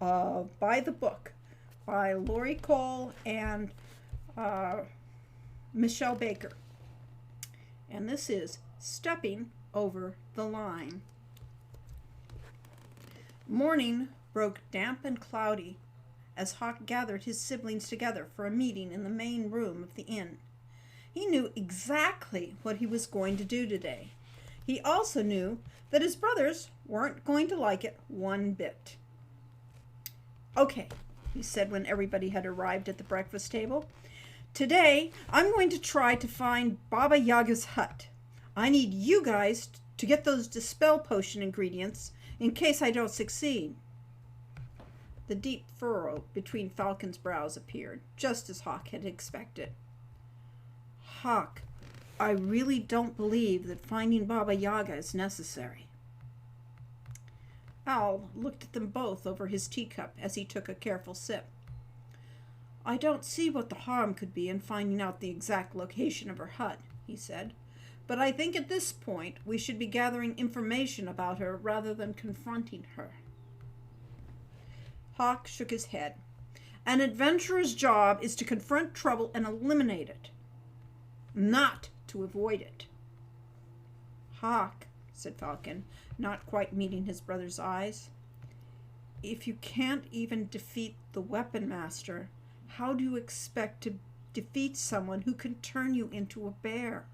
by the book by Lori Cole and Michelle Baker. And this is Stepping Over the Line. Morning broke damp and cloudy as Hawk gathered his siblings together for a meeting in the main room of the inn. He knew exactly what he was going to do today. He also knew that his brothers weren't going to like it one bit. "Okay," he said when everybody had arrived at the breakfast table. "Today, I'm going to try to find Baba Yaga's hut. I need you guys to get those dispel potion ingredients in case I don't succeed." The deep furrow between Falcon's brows appeared, just as Hawk had expected. "Hawk, I really don't believe that finding Baba Yaga is necessary." Owl looked at them both over his teacup as he took a careful sip. "I don't see what the harm could be in finding out the exact location of her hut," he said. "But I think at this point we should be gathering information about her rather than confronting her." Hawk shook his head. "An adventurer's job is to confront trouble and eliminate it, not to avoid it." "Hawk," said Falcon, not quite meeting his brother's eyes, "if you can't even defeat the weapon master, how do you expect to defeat someone who can turn you into a bear?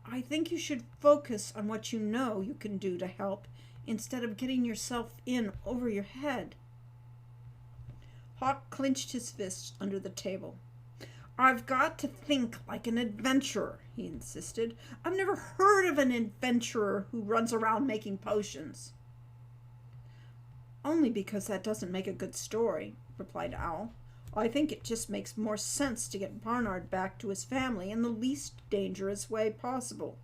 I think you should focus on what you know you can do to help instead of getting yourself in over your head." Hawk clenched his fists under the table. "I've got to think like an adventurer," he insisted. "I've never heard of an adventurer who runs around making potions." "Only because that doesn't make a good story," replied Owl. "I think it just makes more sense to get Barnard back to his family in the least dangerous way possible.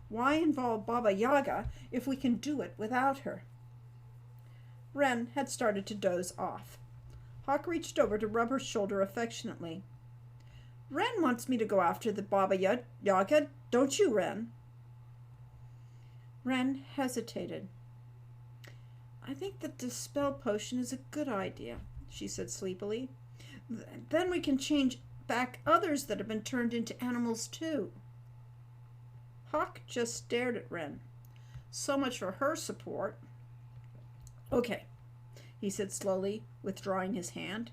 Why involve Baba Yaga if we can do it without her?" Wren had started to doze off. Hawk reached over to rub her shoulder affectionately. "Wren wants me to go after the Baba Yaga, don't you, Wren?" Wren hesitated. "I think the dispel potion is a good idea," she said sleepily. "Then we can change back others that have been turned into animals too." Hawk just stared at Wren. So much for her support. "Okay," he said slowly, withdrawing his hand.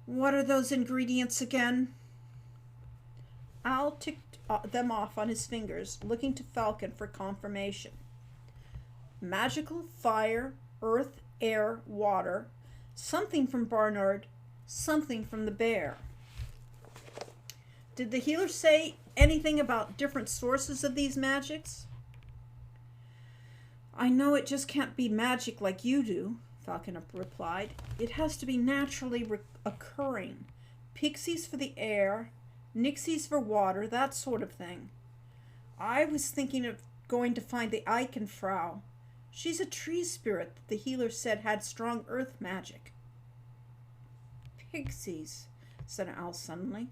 "What are those ingredients again?" Owl ticked them off on his fingers, looking to Falcon for confirmation. "Magical fire, earth, air, water, something from Barnard, something from the bear." "Did the healer say anything about different sources of these magics?" "I know it just can't be magic like you do," Falcon replied. "It has to be naturally occurring. Pixies for the air, nixies for water, that sort of thing. I was thinking of going to find the Eichenfrau. She's a tree spirit that the healer said had strong earth magic." "Pixies," said Owl suddenly.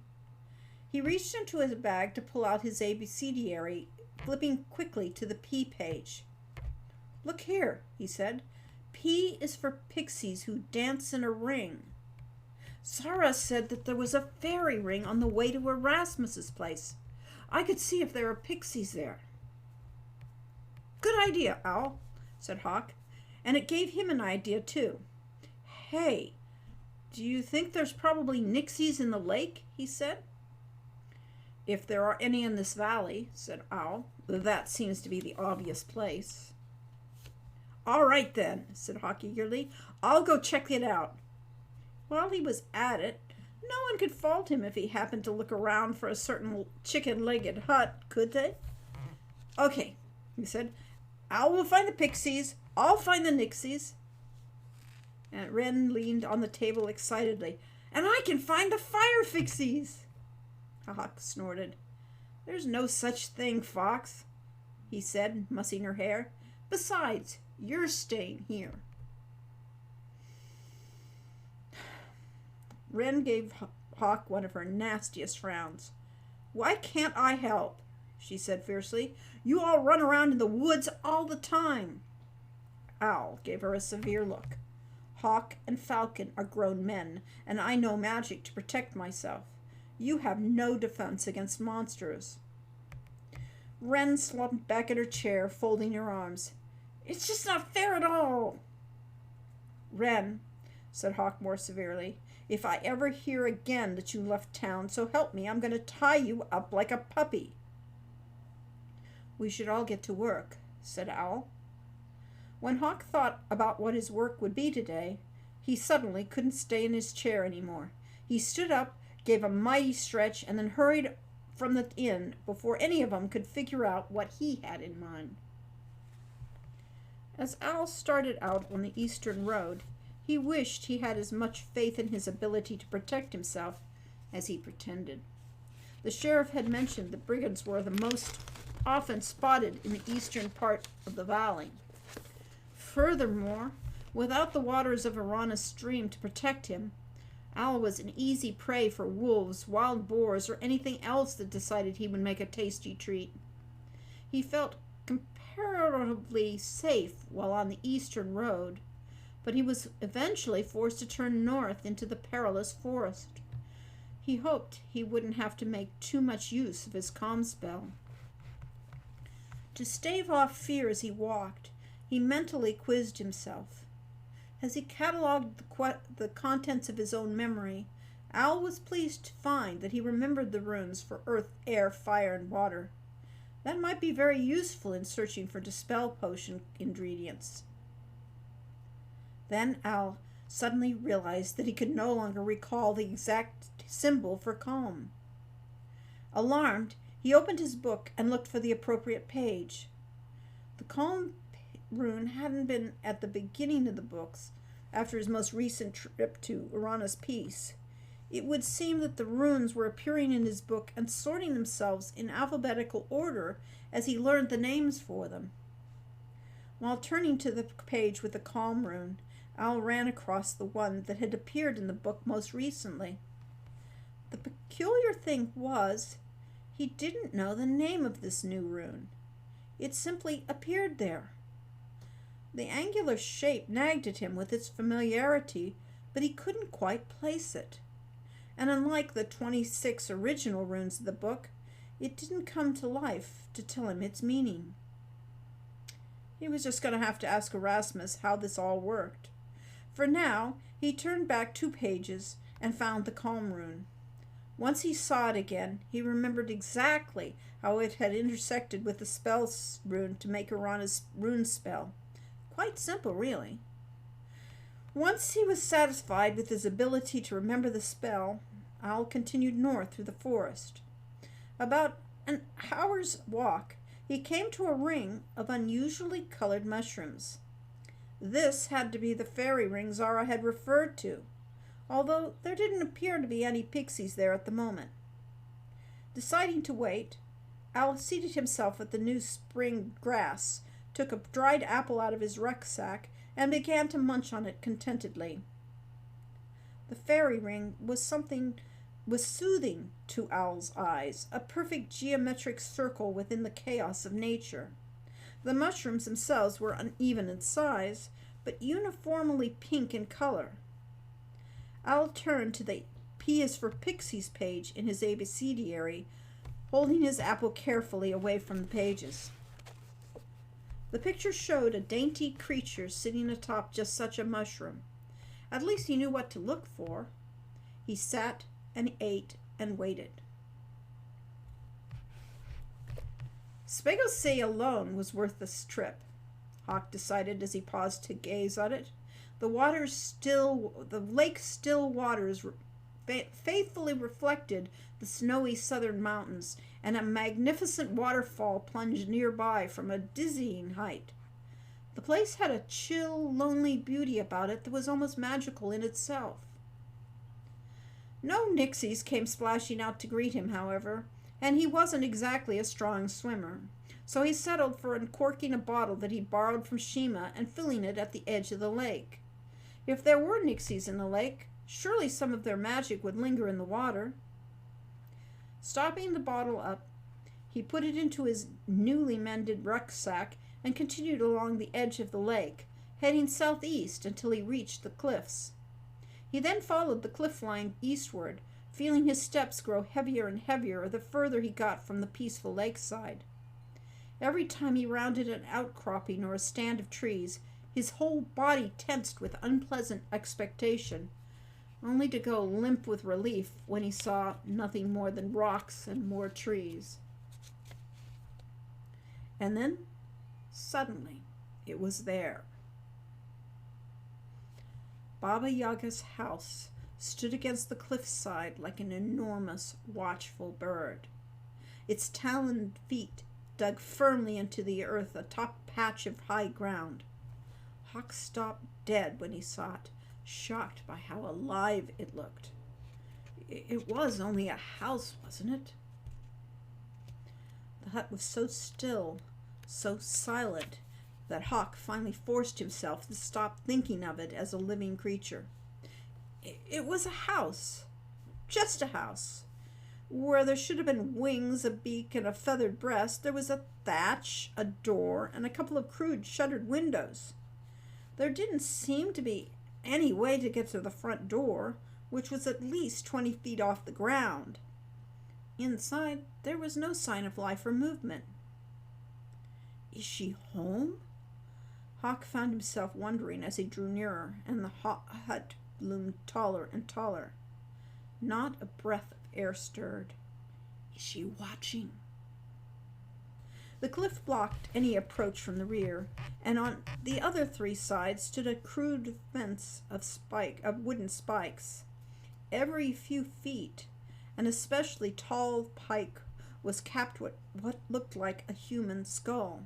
He reached into his bag to pull out his abecedary, flipping quickly to the P page. "Look here," he said. "P is for pixies who dance in a ring. Zara said that there was a fairy ring on the way to Erasmus's place. I could see if there are pixies there." "Good idea, Owl," said Hawk, and it gave him an idea too. "Hey, do you think there's probably nixies in the lake?" he said. "If there are any in this valley," said Owl. "That seems to be the obvious place." "All right then," said Hawk eagerly. "I'll go check it out." While he was at it, no one could fault him if he happened to look around for a certain chicken-legged hut, could they? "Okay," he said. "Owl will find the pixies. I'll find the nixies." And Wren leaned on the table excitedly. "And I can find the fire fixies!" Hawk snorted. "There's no such thing, Fox," he said, mussing her hair. "Besides, you're staying here." Wren gave Hawk one of her nastiest frowns. "Why can't I help?" she said fiercely. "You all run around in the woods all the time." Owl gave her a severe look. Hawk and Falcon are grown men, and I know magic to protect myself. You have no defense against monsters." Wren slumped back in her chair, folding her arms. "It's just not fair at all." "Wren," said Hawk more severely, "if I ever hear again that you left town, so help me, I'm going to tie you up like a puppy." "We should all get to work," said Owl. When Hawk thought about what his work would be today, he suddenly couldn't stay in his chair anymore. He stood up, gave a mighty stretch, and then hurried from the inn before any of them could figure out what he had in mind. As Owl started out on the eastern road, he wished he had as much faith in his ability to protect himself as he pretended. The sheriff had mentioned that brigands were the most often spotted in the eastern part of the valley. Furthermore, without the waters of Arana's stream to protect him, Owl was an easy prey for wolves, wild boars, or anything else that decided he would make a tasty treat. He felt comparatively safe while on the eastern road, but he was eventually forced to turn north into the perilous forest. He hoped he wouldn't have to make too much use of his calm spell. To stave off fear as he walked, he mentally quizzed himself. As he catalogued the contents of his own memory, Owl was pleased to find that he remembered the runes for earth, air, fire, and water. That might be very useful in searching for dispel potion ingredients. Then Owl suddenly realized that he could no longer recall the exact symbol for calm. Alarmed, he opened his book and looked for the appropriate page. The calm rune hadn't been at the beginning of the books after his most recent trip to Arana's Peace. It would seem that the runes were appearing in his book and sorting themselves in alphabetical order as he learned the names for them. While turning to the page with the calm rune, Owl ran across the one that had appeared in the book most recently. The peculiar thing was, he didn't know the name of this new rune. It simply appeared there. The angular shape nagged at him with its familiarity, but he couldn't quite place it. And unlike the 26 original runes of the book, it didn't come to life to tell him its meaning. He was just going to have to ask Erasmus how this all worked. For now, he turned back 2 pages and found the calm rune. Once he saw it again, he remembered exactly how it had intersected with the spell rune to make Arana's rune spell. Quite simple, really. Once he was satisfied with his ability to remember the spell, Owl continued north through the forest. About an hour's walk, he came to a ring of unusually colored mushrooms. This had to be the fairy ring Zara had referred to, although there didn't appear to be any pixies there at the moment. Deciding to wait, Owl seated himself at the new spring grass, took a dried apple out of his rucksack, and began to munch on it contentedly. The fairy ring was soothing to Owl's eyes, a perfect geometric circle within the chaos of nature. The mushrooms themselves were uneven in size, but uniformly pink in color. Owl turned to the P is for Pixies page in his abecedary, holding his apple carefully away from the pages. The picture showed a dainty creature sitting atop just such a mushroom. At least he knew what to look for. He sat and ate and waited. Spegosay alone was worth this trip, Hawk decided as he paused to gaze at it. The lake's still waters faithfully reflected the snowy southern mountains, and a magnificent waterfall plunged nearby from a dizzying height. The place had a chill, lonely beauty about it that was almost magical in itself. No nixies came splashing out to greet him, however, and he wasn't exactly a strong swimmer, so he settled for uncorking a bottle that he borrowed from Shima and filling it at the edge of the lake. If there were nixies in the lake, surely some of their magic would linger in the water. Stopping the bottle up, he put it into his newly mended rucksack and continued along the edge of the lake, heading southeast until he reached the cliffs. He then followed the cliff line eastward, feeling his steps grow heavier and heavier the further he got from the peaceful lakeside. Every time he rounded an outcropping or a stand of trees, his whole body tensed with unpleasant expectation, only to go limp with relief when he saw nothing more than rocks and more trees. And then, suddenly, it was there. Baba Yaga's house stood against the cliffside like an enormous, watchful bird. Its taloned feet dug firmly into the earth atop a patch of high ground. Hawk stopped dead when he saw it, shocked by how alive it looked. It was only a house, wasn't it? The hut was so still, so silent, that Hawk finally forced himself to stop thinking of it as a living creature. It was a house, just a house. Where there should have been wings, a beak, and a feathered breast, there was a thatch, a door, and a couple of crude shuttered windows. There didn't seem to be any way to get to the front door, which was at least 20 feet off the ground. Inside, there was no sign of life or movement. Is she home? Hawk found himself wondering as he drew nearer, and the hut loomed taller and taller. Not a breath of air stirred. Is she watching? The cliff blocked any approach from the rear, and on the other 3 sides stood a crude fence of wooden spikes. Every few feet, an especially tall pike was capped with what looked like a human skull.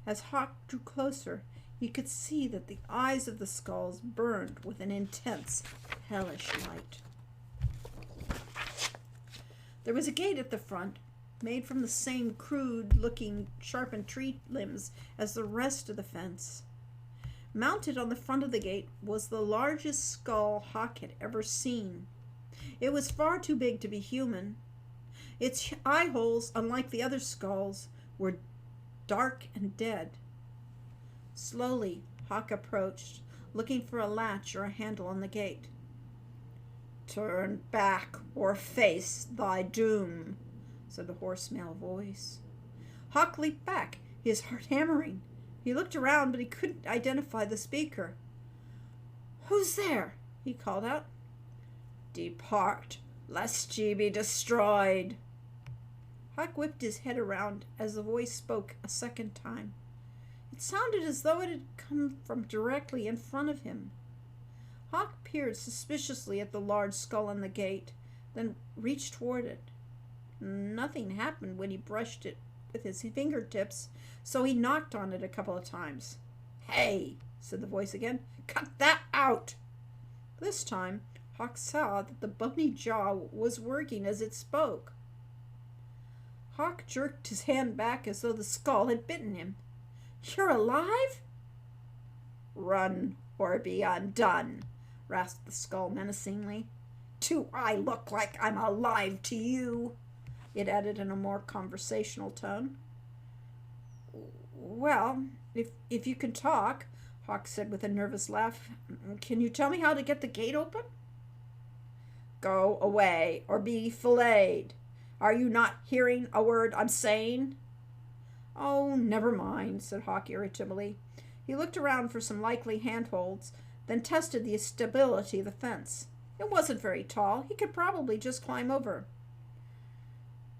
As Hawk drew closer, he could see that the eyes of the skulls burned with an intense, hellish light. There was a gate at the front, made from the same crude-looking, sharpened tree limbs as the rest of the fence. Mounted on the front of the gate was the largest skull Hawk had ever seen. It was far too big to be human. Its eye holes, unlike the other skulls, were dark and dead. Slowly, Hawk approached, looking for a latch or a handle on the gate. "Turn back or face thy doom," said the hoarse male voice. Hawk leaped back, his heart hammering. He looked around, but he couldn't identify the speaker. "Who's there?" he called out. "Depart, lest ye be destroyed." Hawk whipped his head around as the voice spoke a second time. It sounded as though it had come from directly in front of him. Hawk peered suspiciously at the large skull on the gate, then reached toward it. Nothing happened when he brushed it with his fingertips, so he knocked on it a couple of times. "Hey," said the voice again, "cut that out." This time, Hawk saw that the bony jaw was working as it spoke. Hawk jerked his hand back as though the skull had bitten him. "You're alive?" "Run or be undone," rasped the skull menacingly. "Do I look like I'm alive to you?" it added in a more conversational tone. "Well, if you can talk," Hawk said with a nervous laugh, "can you tell me how to get the gate open?" "Go away or be filleted. Are you not hearing a word I'm saying?" "Oh, never mind," said Hawk irritably. He looked around for some likely handholds, then tested the stability of the fence. It wasn't very tall. He could probably just climb over.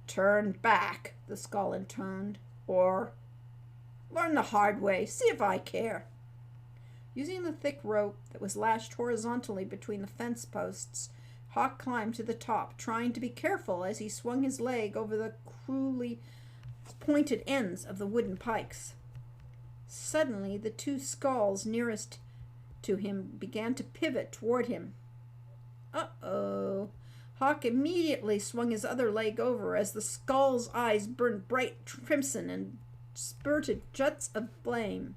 "Turn back," the skull intoned, "or learn the hard way. See if I care." Using the thick rope that was lashed horizontally between the fence posts, Hawk climbed to the top, trying to be careful as he swung his leg over the cruelly pointed ends of the wooden pikes. Suddenly, the 2 skulls nearest to him began to pivot toward him. Uh-oh. Hawk immediately swung his other leg over as the skull's eyes burned bright crimson and spurted jets of flame.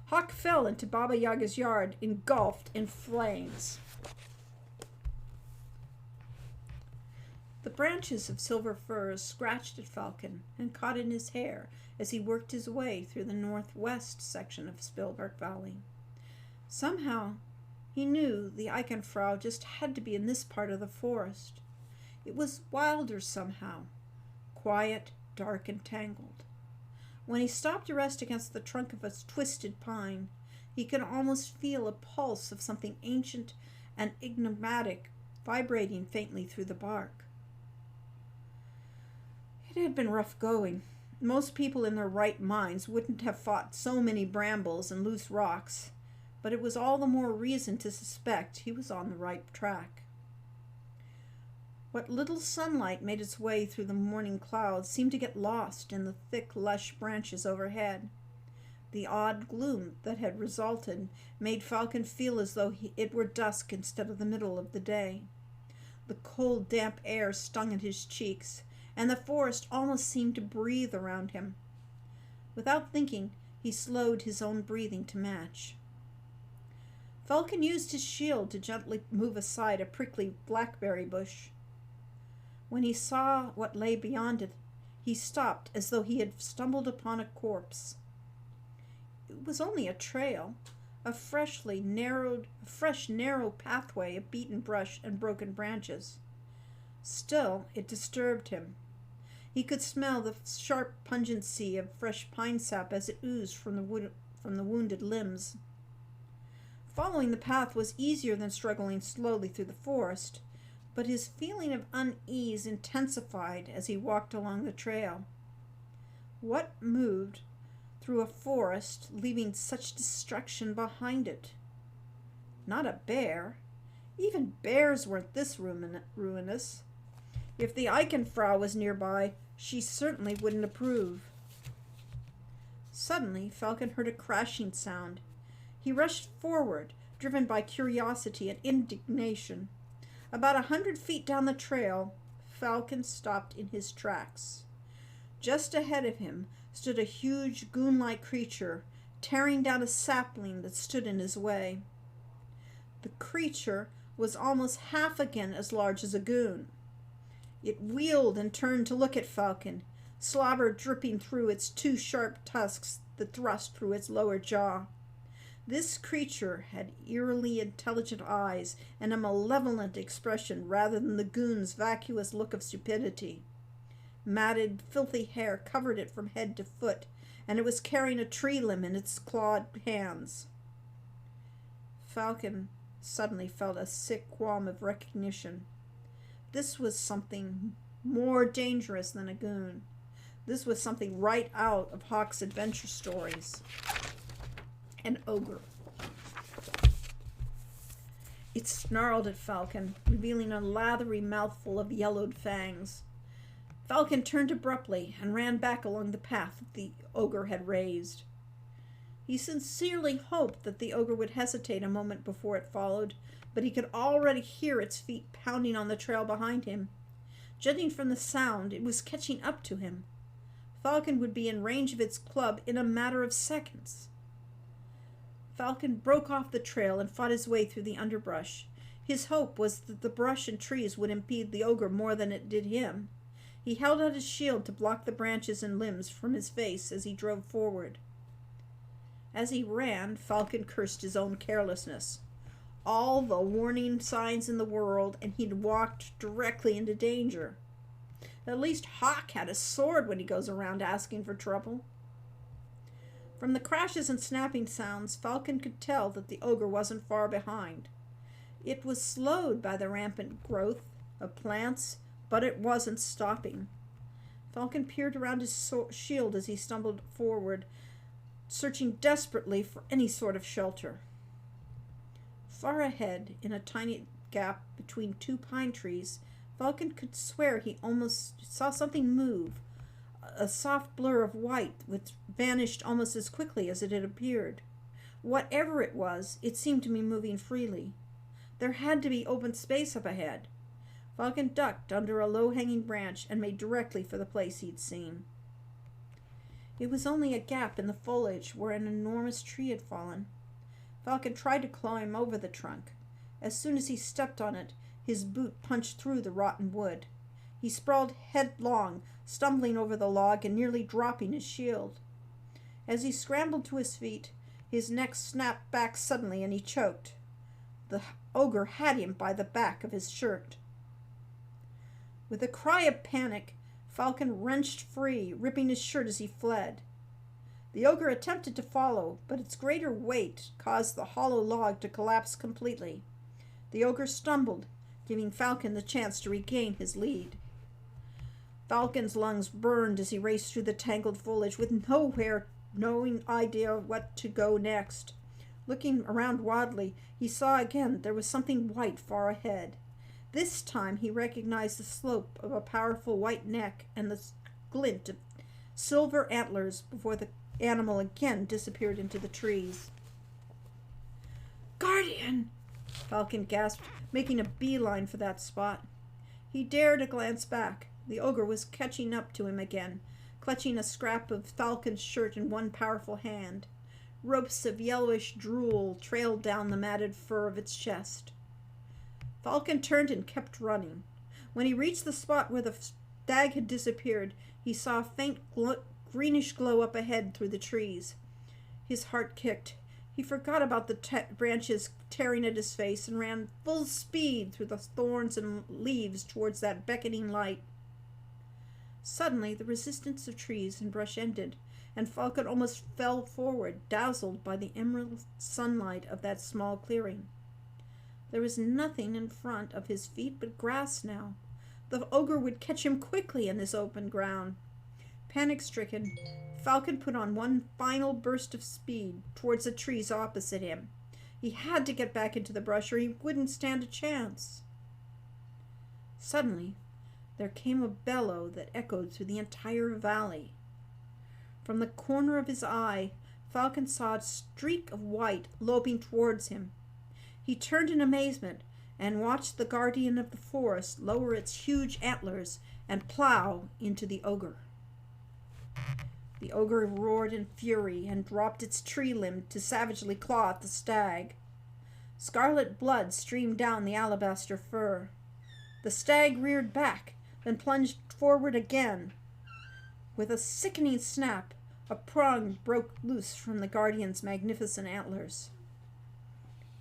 Hawk fell into Baba Yaga's yard, engulfed in flames. The branches of silver firs scratched at Falcon and caught in his hair as he worked his way through the northwest section of Spielberg Valley. Somehow, he knew the Eichenfrau just had to be in this part of the forest. It was wilder somehow, quiet, dark, and tangled. When he stopped to rest against the trunk of a twisted pine, he could almost feel a pulse of something ancient and enigmatic vibrating faintly through the bark. It had been rough going. Most people in their right minds wouldn't have fought so many brambles and loose rocks, but it was all the more reason to suspect he was on the right track. What little sunlight made its way through the morning clouds seemed to get lost in the thick, lush branches overhead. The odd gloom that had resulted made Falcon feel as though it were dusk instead of the middle of the day. The cold, damp air stung at his cheeks, and the forest almost seemed to breathe around him. Without thinking, he slowed his own breathing to match. Falcon used his shield to gently move aside a prickly blackberry bush. When he saw what lay beyond it, he stopped as though he had stumbled upon a corpse. It was only a trail, a fresh, narrow pathway of beaten brush and broken branches. Still, it disturbed him. He could smell the sharp pungency of fresh pine sap as it oozed from the wounded limbs. Following the path was easier than struggling slowly through the forest, but his feeling of unease intensified as he walked along the trail. What moved through a forest, leaving such destruction behind it? Not a bear. Even bears weren't this ruinous. If the Eichenfrau was nearby, she certainly wouldn't approve. Suddenly, Falcon heard a crashing sound. He rushed forward, driven by curiosity and indignation. About 100 feet down the trail, Falcon stopped in his tracks. Just ahead of him stood a huge goon-like creature, tearing down a sapling that stood in his way. The creature was almost half again as large as a goon. It wheeled and turned to look at Falcon, slobber dripping through its two sharp tusks that thrust through its lower jaw. This creature had eerily intelligent eyes and a malevolent expression rather than the goon's vacuous look of stupidity. Matted, filthy hair covered it from head to foot, and it was carrying a tree limb in its clawed hands. Falcon suddenly felt a sick qualm of recognition. This was something more dangerous than a goon. This was something right out of Hawk's adventure stories. An ogre. It snarled at Falcon, revealing a lathery mouthful of yellowed fangs. Falcon turned abruptly and ran back along the path that the ogre had raised. He sincerely hoped that the ogre would hesitate a moment before it followed, but he could already hear its feet pounding on the trail behind him. Judging from the sound, it was catching up to him. Falcon would be in range of its club in a matter of seconds. Falcon broke off the trail and fought his way through the underbrush. His hope was that the brush and trees would impede the ogre more than it did him. He held out his shield to block the branches and limbs from his face as he drove forward. As he ran, Falcon cursed his own carelessness. All the warning signs in the world, and he'd walked directly into danger. At least Hawk had a sword when he goes around asking for trouble. From the crashes and snapping sounds, Falcon could tell that the ogre wasn't far behind. It was slowed by the rampant growth of plants, but it wasn't stopping. Falcon peered around his shield as he stumbled forward, searching desperately for any sort of shelter. Far ahead, in a tiny gap between two pine trees, Falcon could swear he almost saw something move, a soft blur of white which vanished almost as quickly as it had appeared. Whatever it was, it seemed to be moving freely. There had to be open space up ahead. Falcon ducked under a low-hanging branch and made directly for the place he'd seen. It was only a gap in the foliage where an enormous tree had fallen. Falcon tried to climb over the trunk. As soon as he stepped on it, his boot punched through the rotten wood. He sprawled headlong, stumbling over the log and nearly dropping his shield. As he scrambled to his feet, his neck snapped back suddenly and he choked. The ogre had him by the back of his shirt. With a cry of panic, Falcon wrenched free, ripping his shirt as he fled. The ogre attempted to follow, but its greater weight caused the hollow log to collapse completely. The ogre stumbled, giving Falcon the chance to regain his lead. Falcon's lungs burned as he raced through the tangled foliage with no idea what to go next. Looking around wildly, he saw again there was something white far ahead. This time he recognized the slope of a powerful white neck and the glint of silver antlers before the animal again disappeared into the trees. "Guardian!" Falcon gasped, making a beeline for that spot. He dared a glance back. The ogre was catching up to him again, clutching a scrap of Falcon's shirt in one powerful hand. Ropes of yellowish drool trailed down the matted fur of its chest. Falcon turned and kept running. When he reached the spot where the stag had disappeared, he saw a faint greenish glow up ahead through the trees. His heart kicked. He forgot about the branches tearing at his face and ran full speed through the thorns and leaves towards that beckoning light. Suddenly, the resistance of trees and brush ended, and Falcon almost fell forward, dazzled by the emerald sunlight of that small clearing. There was nothing in front of his feet but grass now. The ogre would catch him quickly in this open ground. Panic-stricken, Falcon put on one final burst of speed towards the trees opposite him. He had to get back into the brush or he wouldn't stand a chance. Suddenly, there came a bellow that echoed through the entire valley. From the corner of his eye, Falcon saw a streak of white loping towards him. He turned in amazement and watched the guardian of the forest lower its huge antlers and plow into the ogre. The ogre roared in fury and dropped its tree limb to savagely claw at the stag. Scarlet blood streamed down the alabaster fur. The stag reared back, then plunged forward again. With a sickening snap, a prong broke loose from the guardian's magnificent antlers.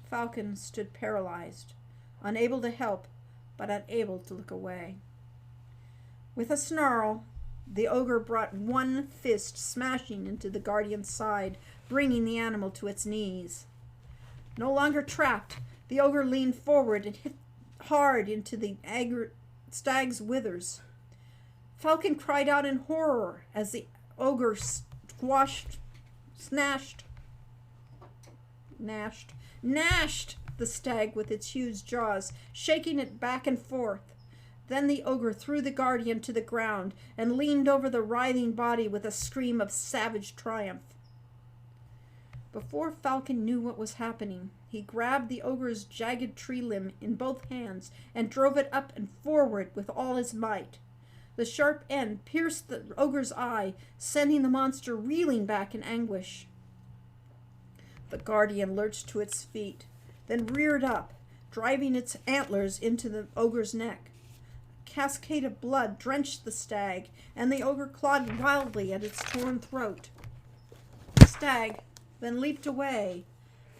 Falcon stood paralyzed, unable to help, but unable to look away. With a snarl, the ogre brought one fist smashing into the guardian's side, bringing the animal to its knees. No longer trapped, the ogre leaned forward and hit hard into the stag's withers. Falcon cried out in horror as the ogre gnashed the stag with its huge jaws, shaking it back and forth. Then the ogre threw the guardian to the ground and leaned over the writhing body with a scream of savage triumph. Before Falcon knew what was happening, he grabbed the ogre's jagged tree limb in both hands and drove it up and forward with all his might. The sharp end pierced the ogre's eye, sending the monster reeling back in anguish. The guardian lurched to its feet, then reared up, driving its antlers into the ogre's neck. A cascade of blood drenched the stag, and the ogre clawed wildly at its torn throat. The stag then leaped away,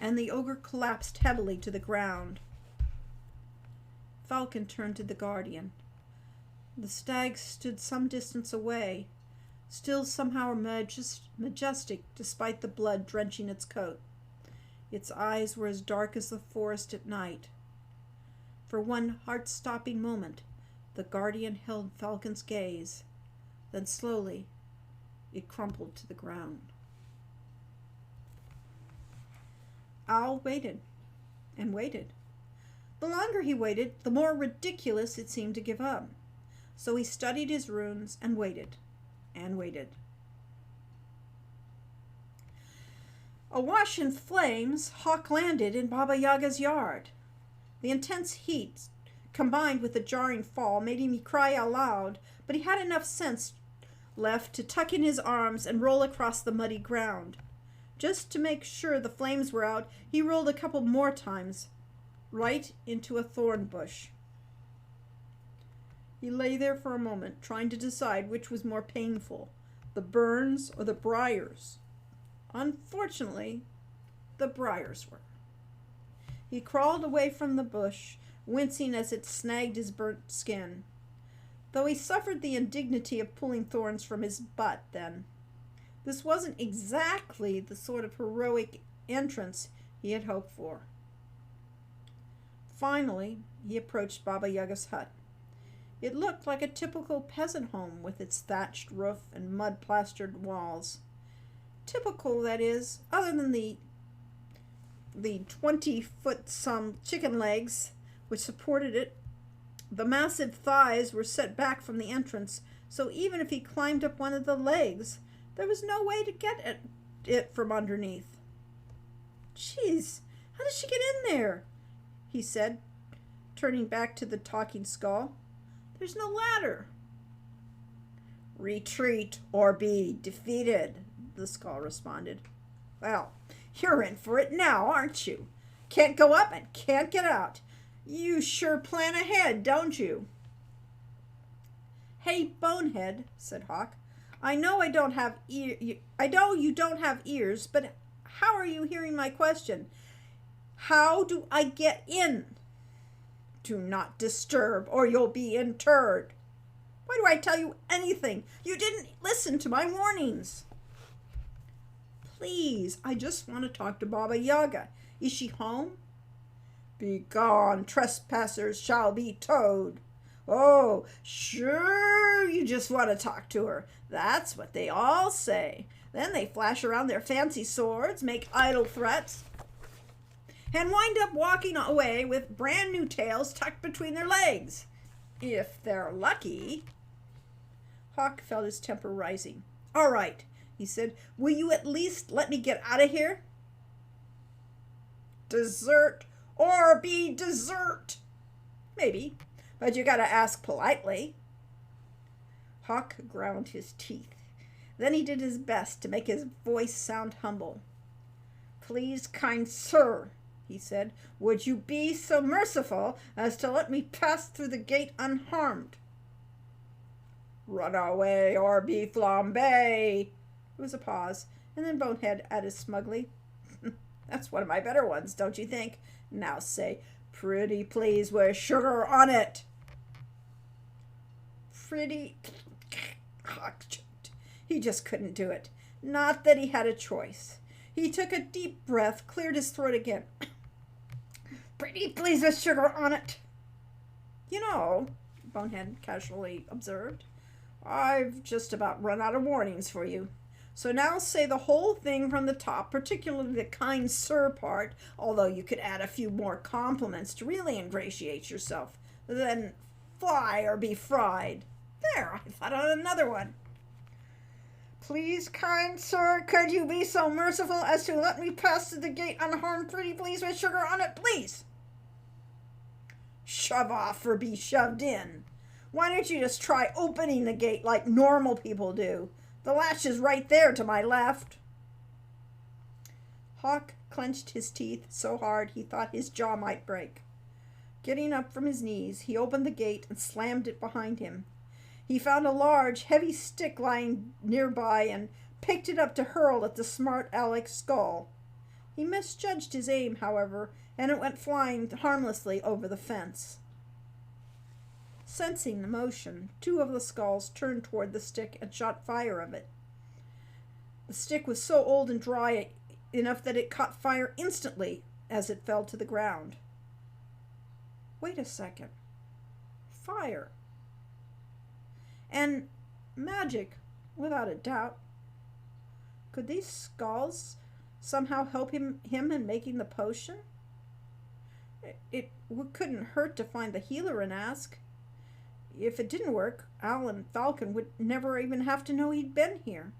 and the ogre collapsed heavily to the ground. Falcon turned to the guardian. The stag stood some distance away, still somehow majestic despite the blood drenching its coat. Its eyes were as dark as the forest at night. For one heart-stopping moment, the guardian held Falcon's gaze. Then slowly, it crumpled to the ground. Owl waited and waited. The longer he waited, the more ridiculous it seemed to give up. So he studied his runes and waited and waited. Awash in flames, Hawk landed in Baba Yaga's yard. The intense heat, combined with the jarring fall, made him cry aloud, but he had enough sense left to tuck in his arms and roll across the muddy ground. Just to make sure the flames were out, he rolled a couple more times, right into a thorn bush. He lay there for a moment, trying to decide which was more painful, the burns or the briars. Unfortunately, the briars were. He crawled away from the bush, wincing as it snagged his burnt skin, though he suffered the indignity of pulling thorns from his butt then. This wasn't exactly the sort of heroic entrance he had hoped for. Finally, he approached Baba Yaga's hut. It looked like a typical peasant home with its thatched roof and mud-plastered walls. Typical, that is, other than the 20-foot-some chicken legs which supported it. The massive thighs were set back from the entrance, so even if he climbed up one of the legs, there was no way to get at it from underneath. "Geez, how did she get in there?" he said, turning back to the talking skull. "There's no ladder." "Retreat or be defeated," the skull responded. "Well, you're in for it now, aren't you? Can't go up and can't get out. You sure plan ahead, don't you?" "Hey, Bonehead," said Hawk. I know you don't have ears, but how are you hearing my question? How do I get in?" "Do not disturb, or you'll be interred." "Why do I tell you anything? You didn't listen to my warnings." "Please, I just want to talk to Baba Yaga. Is she home?" "Begone, trespassers shall be towed." "Oh, sure, you just want to talk to her. That's what they all say. Then they flash around their fancy swords, make idle threats, and wind up walking away with brand new tails tucked between their legs. If they're lucky." Hawk felt his temper rising. "All right," he said. "Will you at least let me get out of here?" "Desert or be desert." "Maybe, but you gotta ask politely." Hawk ground his teeth. Then he did his best to make his voice sound humble. "Please, kind sir," he said, "would you be so merciful as to let me pass through the gate unharmed?" "Run away or be flambé." There was a pause, and then Bonehead added smugly, "That's one of my better ones, don't you think? Now say, 'Pretty please with sugar on it.'" "Pretty..." Hawk choked. He just couldn't do it. Not that he had a choice. He took a deep breath, cleared his throat again. "Pretty please with sugar on it." "You know," Bonehead casually observed, "I've just about run out of warnings for you. So now say the whole thing from the top, particularly the kind sir part, although you could add a few more compliments to really ingratiate yourself. Then fly or be fried. There, I thought on another one. "Please, kind sir, could you be so merciful as to let me pass through the gate unharmed, pretty please, with sugar on it, please." "Shove off or be shoved in. Why don't you just try opening the gate like normal people do? The latch is right there to my left." Hawk clenched his teeth so hard he thought his jaw might break. Getting up from his knees, he opened the gate and slammed it behind him. He found a large, heavy stick lying nearby and picked it up to hurl at the smart Aleck's skull. He misjudged his aim, however, and it went flying harmlessly over the fence. Sensing the motion, two of the skulls turned toward the stick and shot fire of it. The stick was so old and dry enough that it caught fire instantly as it fell to the ground. Wait a second. Fire. And magic, without a doubt. Could these skulls somehow help him in making the potion? It couldn't hurt to find the healer and ask. If it didn't work, Al and Falcon would never even have to know he'd been here.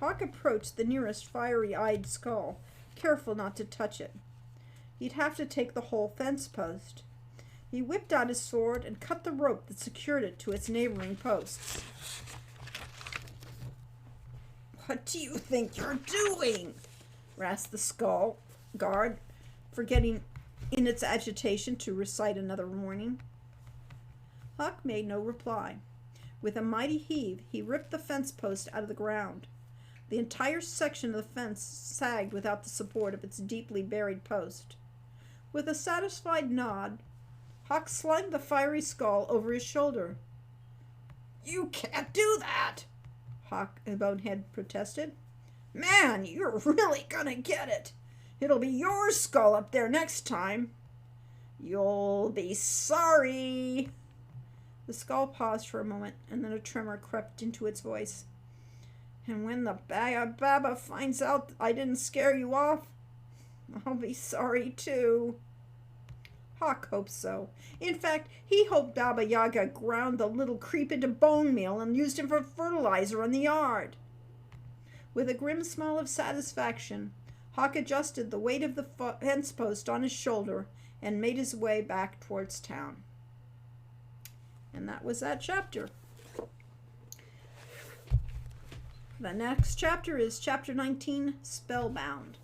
Hawk approached the nearest fiery-eyed skull, careful not to touch it. He'd have to take the whole fence post. He whipped out his sword and cut the rope that secured it to its neighboring posts. "What do you think you're doing?" rasped the skull guard, forgetting in its agitation to recite another warning. Hawk made no reply. With a mighty heave, he ripped the fence post out of the ground. The entire section of the fence sagged without the support of its deeply buried post. With a satisfied nod, Hawk slung the fiery skull over his shoulder. "You can't do that," Bonehead protested. "Man, you're really gonna get it. It'll be your skull up there next time. You'll be sorry." The skull paused for a moment, and then a tremor crept into its voice. "And when the Baba finds out I didn't scare you off, I'll be sorry too." Hawk hoped so. In fact, he hoped Baba Yaga ground the little creep into bone meal and used him for fertilizer in the yard. With a grim smile of satisfaction, Hawk adjusted the weight of the fence post on his shoulder and made his way back towards town. And that was that chapter. The next chapter is chapter 19, Spellbound.